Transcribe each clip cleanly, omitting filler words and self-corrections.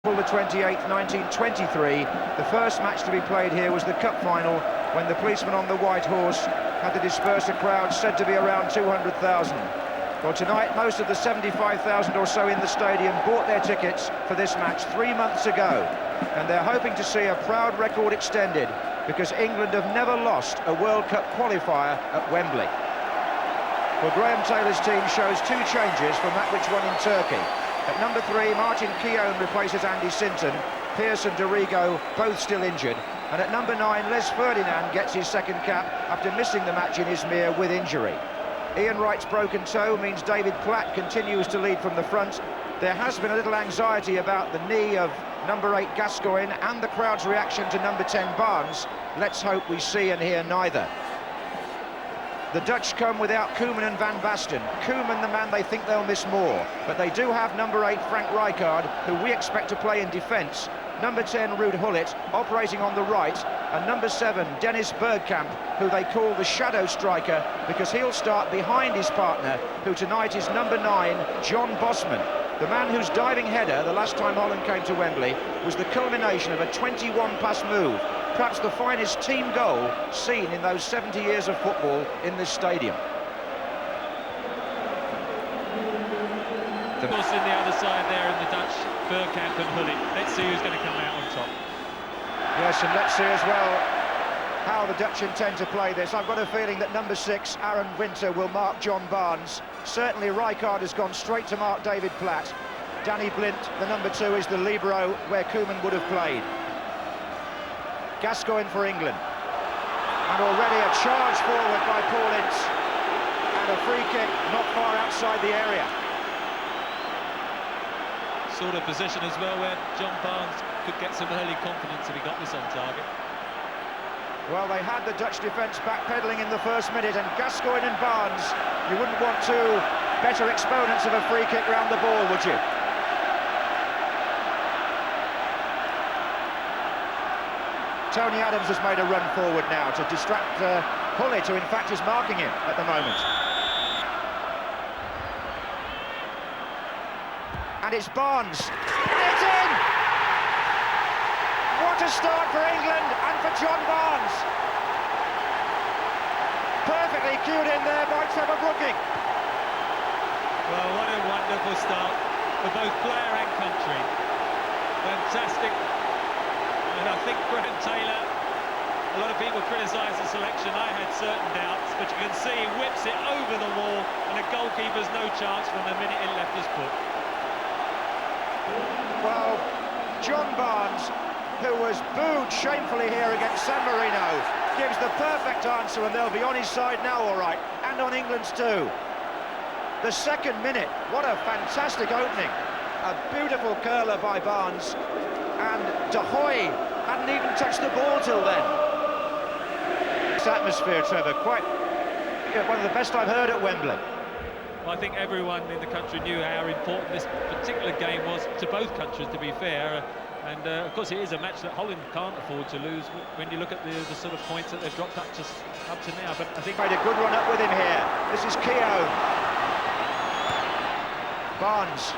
The 28th, 1923. The first match to be played here was the cup final, when the policeman on the white horse had to disperse a crowd said to be around 200,000. Well, tonight most of the 75,000 or so in the stadium bought their tickets for this match 3 months ago, and they're hoping to see a proud record extended, because England have never lost a World Cup qualifier at Wembley. Well, Graham Taylor's team shows two changes from that which won in Turkey. At number 3, Martin Keown replaces Andy Sinton. Pearce and Dorigo both still injured. And at number 9, Les Ferdinand gets his second cap after missing the match in Izmir with injury. Ian Wright's broken toe means David Platt continues to lead from the front. There has been a little anxiety about the knee of number 8 Gascoigne and the crowd's reaction to number 10 Barnes. Let's hope we see and hear neither. The Dutch come without Koeman and Van Basten. Koeman, the man they think they'll miss more. But they do have number 8, Frank Rijkaard, who we expect to play in defence. Number 10, Ruud Gullit, operating on the right. And number 7, Dennis Bergkamp, who they call the shadow striker, because he'll start behind his partner, who tonight is number 9, John Bosman. The man whose diving header, the last time Holland came to Wembley, was the culmination of a 21-pass move. Perhaps the finest team goal seen in those 70 years of football in this stadium. Of course, in the other side there in the Dutch, Bergkamp and Gullit. Let's see who's going to come out on top. Yes, and let's see as well how the Dutch intend to play this. I've got a feeling that number 6, Aaron Winter, will mark John Barnes. Certainly Rijkaard has gone straight to mark David Platt. Danny Blind, the number 2, is the libero where Koeman would have played. Gascoigne for England, and already a charge forward by Paul Ince, and a free kick not far outside the area. Sort of position as well where John Barnes could get some early confidence if he got this on target. Well, they had the Dutch defence backpedaling in the first minute, and Gascoigne and Barnes, you wouldn't want two better exponents of a free kick round the ball, would you? Tony Adams has made a run forward now to distract Gullit, who in fact is marking him at the moment. And it's Barnes. And it's in! What a start for England and for John Barnes. Perfectly cued in there by Trevor Brooking. Well, what a wonderful start for both player and country. Fantastic. And I think Graham Taylor, a lot of people criticise the selection. I had certain doubts, but you can see he whips it over the wall, and the goalkeeper's no chance from the minute it left his foot. Well, John Barnes, who was booed shamefully here against San Marino, gives the perfect answer, and they'll be on his side now, all right, and on England's too. The second minute, what a fantastic opening. A beautiful curler by Barnes, and De Hoy hadn't even touched the ball till then. This atmosphere, Trevor, quite one of the best I've heard at Wembley. Well, I think everyone in the country knew how important this particular game was to both countries, to be fair. And of course, it is a match that Holland can't afford to lose when you look at the sort of points that they've dropped up to now. But I think made a good run up with him here. This is Keown. Barnes.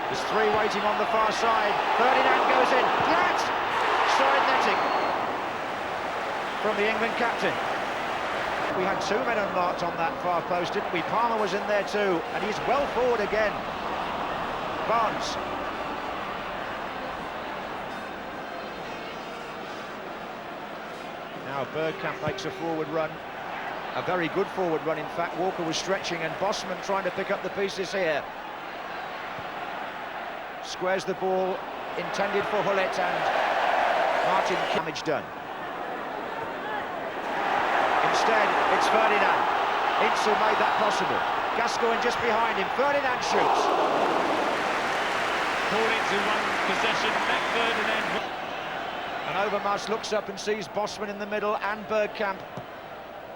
There's 3 waiting on the far side. Ferdinand goes in. Platt! Side netting from the England captain. We had 2 men unmarked on that far post, didn't we? Palmer was in there too, and he's well forward again. Barnes. Now Bergkamp makes a forward run. A very good forward run, in fact. Walker was stretching, and Bosman trying to pick up the pieces here. Squares the ball, intended for Gullit, and Martin damage done. Instead, it's Ferdinand. Ince who made that possible. Gascoigne just behind him. Ferdinand shoots. Paul Ince who won possession, back Ferdinand. And Overmars looks up and sees Bosman in the middle and Bergkamp.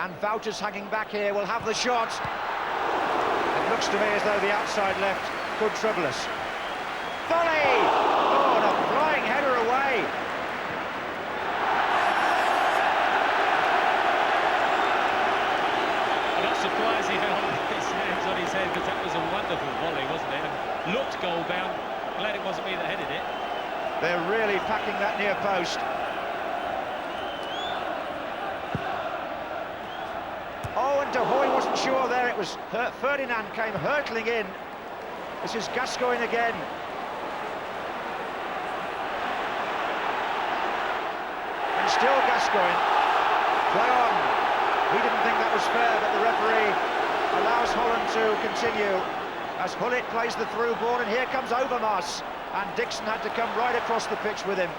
And Wouters hanging back here will have the shot. It looks to me as though the outside left could trouble us. Volley! Oh, and a flying header away. I'm not surprised he held his hands on his head, because that was a wonderful wonderful volley, wasn't it? And looked goal-bound. Glad it wasn't me that headed it. They're really packing that near post. Oh, and De Hoy wasn't sure there. It was Ferdinand came hurtling in. This is Gascoigne again. And still Gascoigne. Play on. He didn't think that was fair, but the referee allows Holland to continue as Hullet plays the through ball, and here comes Overmars, and Dixon had to come right across the pitch with him.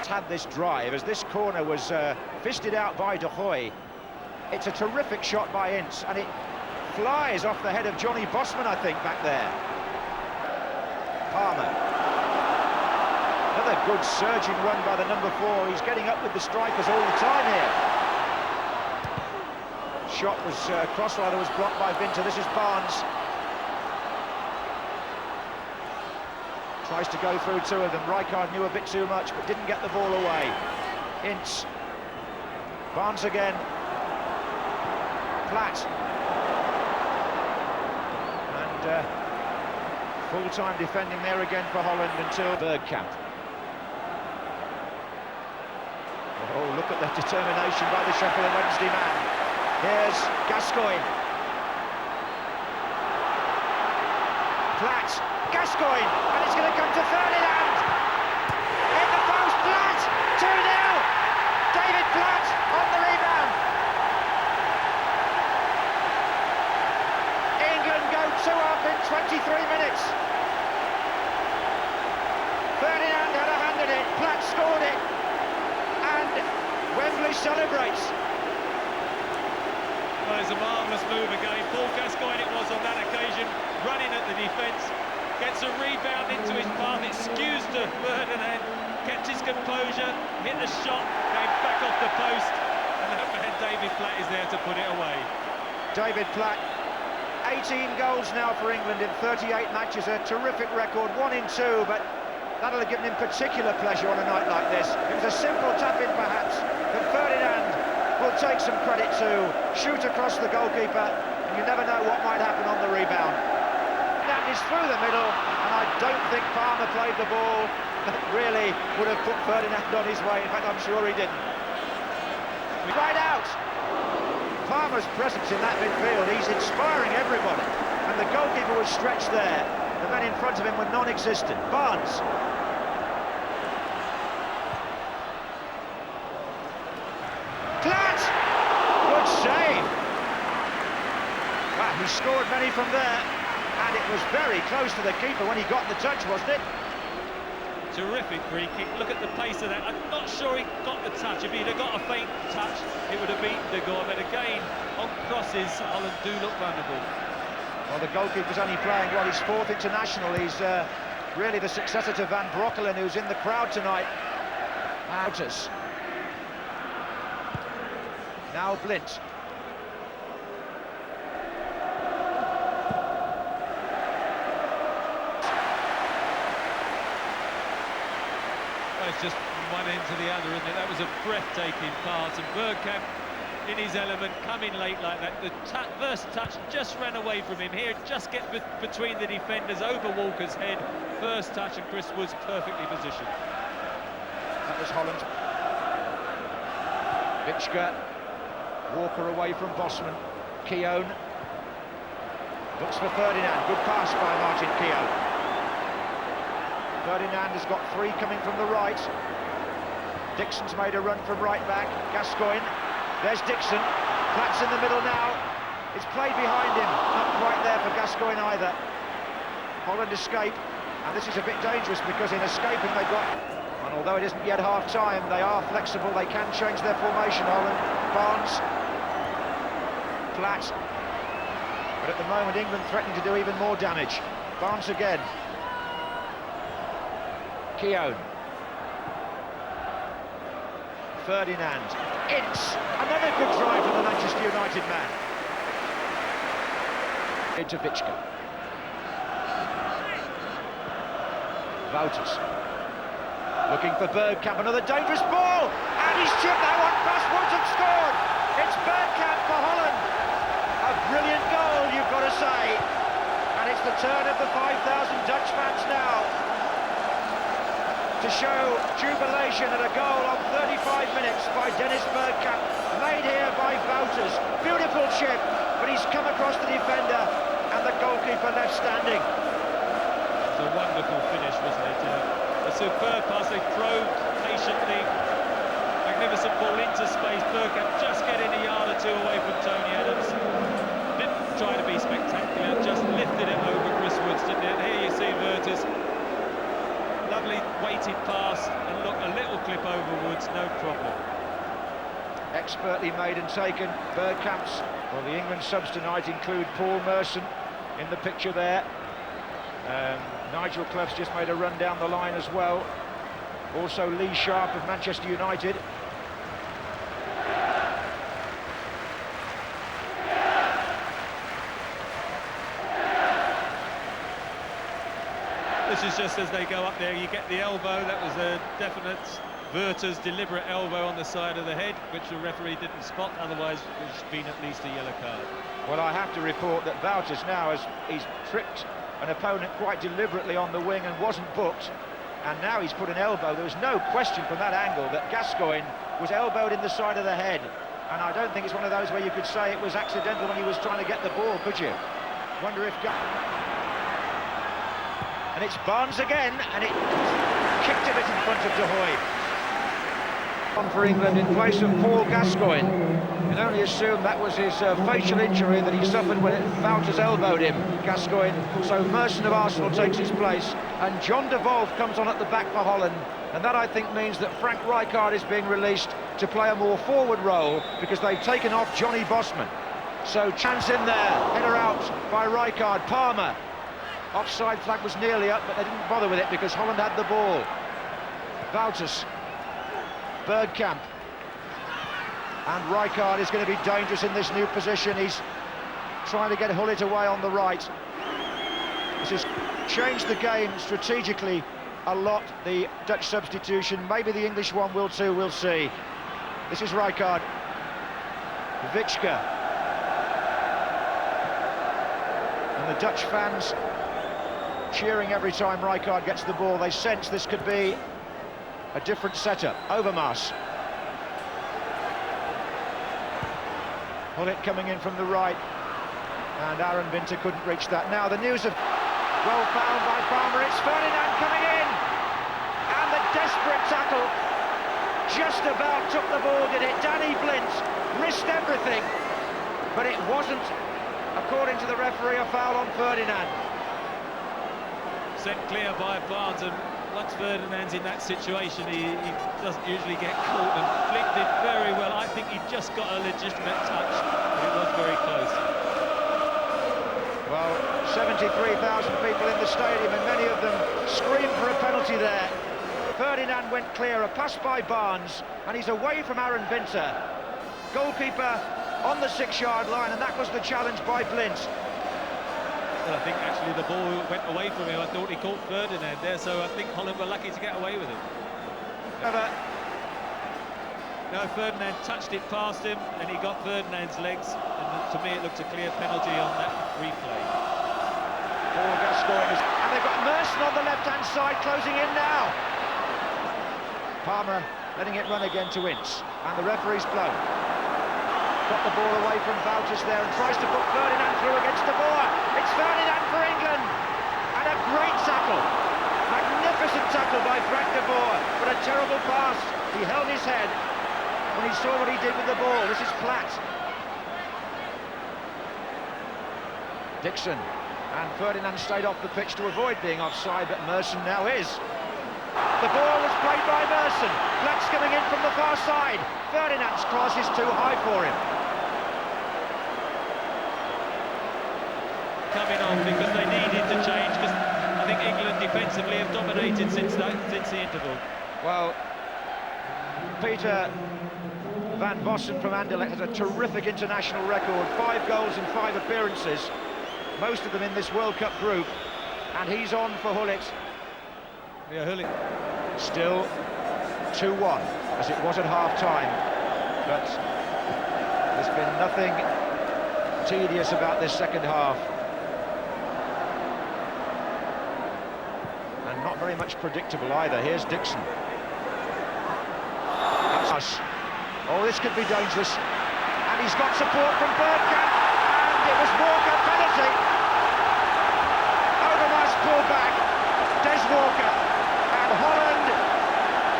Had this drive as this corner was fisted out by De Hoy. It's a terrific shot by Ince, and it flies off the head of Johnny Vossen, I think, back there. Palmer. Another good surging run by the number 4. He's getting up with the strikers all the time here. Shot was crossfield, was blocked by Vinter. This is Barnes. Tries to go through two of them. Rijkaard knew a bit too much, but didn't get the ball away. Ince. Barnes again. Platt. And full-time defending there again for Holland until Bergkamp. Oh, look at the determination by the Sheffield Wednesday man. Here's Gascoigne. Platt. Gascoigne, and it's going to come to Ferdinand. In the post, Platt. 2-0. David Platt on the rebound. England go 2 up in 23 minutes. Ferdinand had a hand in it. Platt scored it. And Wembley celebrates. Well, it's a marvellous move again. Paul Gascoigne it was on that occasion, running at the defence, gets a rebound into his path, it skews to Ferdinand, kept his composure, hit the shot, came back off the post, and that man David Platt is there to put it away. David Platt, 18 goals now for England in 38 matches, a terrific record, 1 in 2, but that'll have given him particular pleasure on a night like this. It was a simple tap-in perhaps, but Ferdinand will take some credit too. Shoot across the goalkeeper, and you never know what might happen on the rebound. That is through the middle, and I don't think Palmer played the ball that really would have put Ferdinand on his way. In fact, I'm sure he didn't. Right out! Palmer's presence in that midfield, he's inspiring everybody, and the goalkeeper was stretched there. The men in front of him were non-existent. Barnes. Platt! Good save! Well, he scored many from there, and it was very close to the keeper when he got the touch, wasn't it? Terrific free kick. Look at the pace of that. I'm not sure he got the touch. If he'd have got a faint touch, it would have beaten the goal. But again, on crosses, Holland do look vulnerable. Well, the goalkeeper's only playing, well, his 4th international. He's really the successor to Van Broekelen, who's in the crowd tonight. Outers. Now Blint. Well, it's just one end to the other, isn't it? That was a breathtaking pass, and Bergkamp in his element, coming late like that. The first touch just ran away from him. Here, just get between the defenders, over Walker's head. First touch, and Chris Wood's perfectly positioned. That was Holland. Vichka. Walker away from Bosman. Keown. Looks for Ferdinand. Good pass by Martin Keown. Ferdinand has got 3 coming from the right. Dixon's made a run from right back. Gascoigne. There's Dixon. Platt's in the middle now. It's played behind him. Not quite there for Gascoigne either. Holland escape. And this is a bit dangerous because in escaping they've got... And although it isn't yet half-time, they are flexible. They can change their formation, Holland. Barnes. Platt. But at the moment, England threatening to do even more damage. Barnes again. Keown. Ferdinand. Ince. Another good drive from the Manchester United man. Into Vichka. Wouters. Looking for Bergkamp. Another dangerous ball. And he's chipped that one past Woods and scored. It's Bergkamp for Holland. A turn of the 5,000 Dutch fans now to show jubilation at a goal of 35 minutes by Dennis Bergkamp, made here by Wouters. Beautiful chip, but he's come across the defender and the goalkeeper left standing. It was a wonderful finish, wasn't it? A superb pass, they probed patiently. Magnificent ball into space. Bergkamp just getting a yard or two away from Tony Adams. Didn't try to be spectacular, just lifted it over Chris Woods, didn't it? Here you see Wouters. Lovely weighted pass, and look, a little clip over Woods, no problem. Expertly made and taken. Bergkamp's, well, the England subs tonight include Paul Merson in the picture there. Nigel Clough's just made a run down the line as well. Also Lee Sharp of Manchester United. This is just as they go up there, you get the elbow. That was a definite Wouters' deliberate elbow on the side of the head, which the referee didn't spot, otherwise it's been at least a yellow card. Well, I have to report that Wouters now he's tripped an opponent quite deliberately on the wing and wasn't booked, and now he's put an elbow. There was no question from that angle that Gascoigne was elbowed in the side of the head, and I don't think it's one of those where you could say it was accidental when he was trying to get the ball, could you? Wonder if... And it's Barnes again, and it kicked a bit in front of De Hoy. On for England in place of Paul Gascoigne. You can only assume that was his facial injury that he suffered when Wouters elbowed him, Gascoigne. So Merson of Arsenal takes his place, and John de Wolf comes on at the back for Holland. And that, I think, means that Frank Rijkaard is being released to play a more forward role because they've taken off Johnny Bosman. So chance in there, header out by Rijkaard. Palmer. Offside flag was nearly up, but they didn't bother with it because Holland had the ball. Wouters, Bergkamp, and Rijkaard is going to be dangerous in this new position. He's trying to get Hullet away on the right. This has changed the game strategically a lot, the Dutch substitution. Maybe the English one will too, we'll see. This is Rijkaard. Witschke. And the Dutch fans cheering every time Rijkaard gets the ball. They sense this could be a different setup. Overmars. Hullet coming in from the right, and Aaron Winter couldn't reach that. Now the news of well found by Palmer. It's Ferdinand coming in, and the desperate tackle just about took the ball, did it? Danny Blind risked everything, but it wasn't, according to the referee, a foul on Ferdinand. Set clear by Barnes, and once Ferdinand's in that situation, he doesn't usually get caught, and Flint did very well. I think he just got a legitimate touch, but it was very close. Well, 73,000 people in the stadium, and many of them screamed for a penalty there. Ferdinand went clear, a pass by Barnes, and he's away from Aaron Winter. Goalkeeper on the 6-yard line, and that was the challenge by Blind. Well, I think actually the ball went away from him. I thought he caught Ferdinand there, so I think Holland were lucky to get away with it. No, Ferdinand touched it past him, and he got Ferdinand's legs, and to me it looked a clear penalty on that replay. Paul Gascoigne, and they've got Merson on the left-hand side, closing in now. Palmer letting it run again to Ince, and the referee's blown. Got the ball away from Wouters there and tries to put Ferdinand through against De Boer. It's Ferdinand for England, and a great tackle. Magnificent tackle by Frank De Boer, but a terrible pass. He held his head when he saw what he did with the ball. This is Platt. Dixon, and Ferdinand stayed off the pitch to avoid being offside, but Merson now is. The ball was played by Merson. Platt's coming in from the far side. Ferdinand's cross is too high for him. Coming on because they needed to change, because I think England defensively have dominated since the interval. Well, Peter van Vossen from Anderlecht has a terrific international record, 5 goals in 5 appearances, most of them in this World Cup group, and he's on for Hullet. Yeah, Hullet. Still 2-1, as it was at half-time, but there's been nothing tedious about this second half. And not very much predictable either. Here's Dixon. Oh, this could be dangerous. And he's got support from Bergkamp. And it was Walker, penalty. Overmars pulled back. Des Walker. And Holland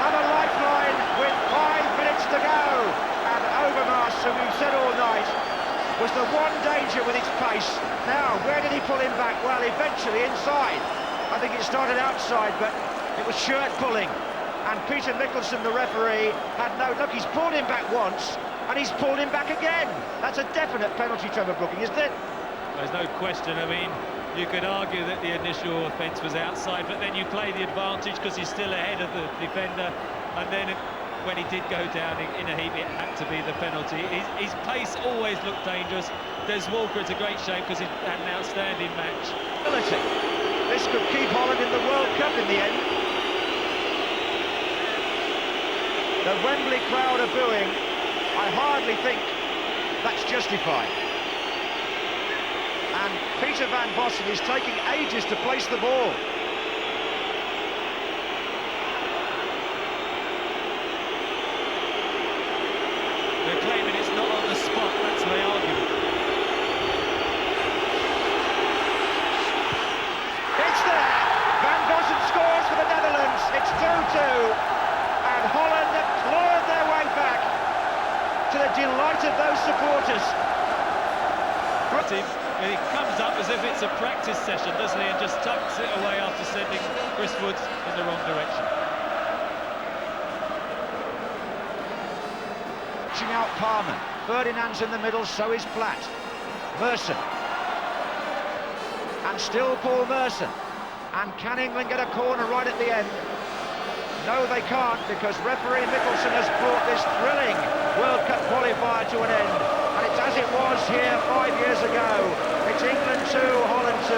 have a lifeline with 5 minutes to go. And Overmars, who we've said all night, was the one danger with his pace. Now, where did he pull him back? Well, eventually inside. I think it started outside, but it was shirt pulling. And Peter Mickelson, the referee, had no... Look, he's pulled him back once, and he's pulled him back again. That's a definite penalty, Trevor Brooking, isn't it? There's no question. I mean, you could argue that the initial offence was outside, but then you play the advantage because he's still ahead of the defender, and then when he did go down in a heap, it had to be the penalty. His pace always looked dangerous. Des Walker, it's a great shame because he had an outstanding match. This could keep Holland in the World Cup in the end. The Wembley crowd are booing. I hardly think that's justified. And Peter van Vossen is taking ages to place the ball. They're claiming it's not on the spot, that's the argument. It's there! Van Vossen scores for the Netherlands. It's 2-2. And Holland have clawed their way back to the delight of those supporters. And he comes up as if it's a practice session, doesn't he, and just tucks it away after sending Chris Woods in the wrong direction. Reaching out Palmer. Ferdinand's in the middle, so is Platt. Merson. And still Paul Merson. And can England get a corner right at the end? No, they can't, because referee Mickelson has brought this thrilling World Cup qualifier to an end. And it's as it was here 5 years ago. It's England 2, Holland 2.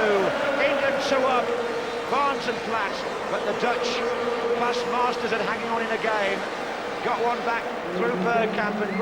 England 2 up, Barnes and Platt. But the Dutch, plus masters at hanging on in a game, got one back through Bergkamp and